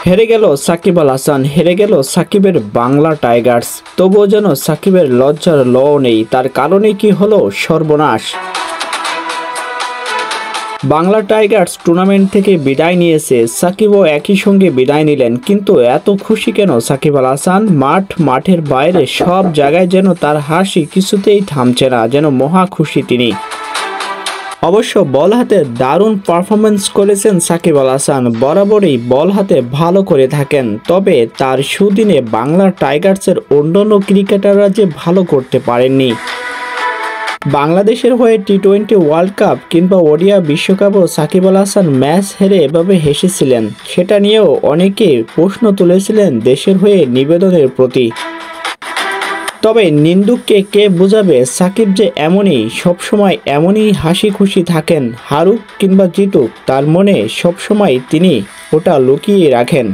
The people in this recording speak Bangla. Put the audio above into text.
হেরে গেল সাকিব আল হাসান, হেরে গেল সাকিবের বাংলা টাইগার্স। তবুও যেন সাকিবের লজ্জার ল নেই। তার কারণে কি হলো সর্বনাশ। বাংলা টাইগার্স টুর্নামেন্ট থেকে বিদায় নিয়েছে, সাকিবও একই সঙ্গে বিদায় নিলেন। কিন্তু এত খুশি কেন সাকিব আল হাসান? মাঠের বাইরে সব জায়গায় যেন তার হাসি কিছুতেই থামছে না, যেন মহা খুশি তিনি। অবশ্য বল হাতে দারুণ পারফরমেন্স করেছেন সাকিব আল হাসান, বরাবরই বল হাতে ভালো করে থাকেন। তবে তার সুদিনে বাংলা টাইগার্সের অন্যান্য ক্রিকেটাররা যে ভালো করতে পারেননি। বাংলাদেশের হয়ে টি-20 ওয়ার্ল্ড কাপ কিংবা ওডিআই বিশ্বকাপও সাকিব আল হাসান ম্যাচ হেরে এভাবে হেসেছিলেন, সেটা নিয়েও অনেকে প্রশ্ন তুলেছিলেন দেশের হয়ে নিবেদনের প্রতি। তবে নিন্দুককে কে বোঝাবে, সাকিব যে এমনই, সবসময় এমনই হাসি খুশি থাকেন। হারুক কিংবা জিতুক, তার মনে সবসময় তিনি ওটা লুকিয়ে রাখেন।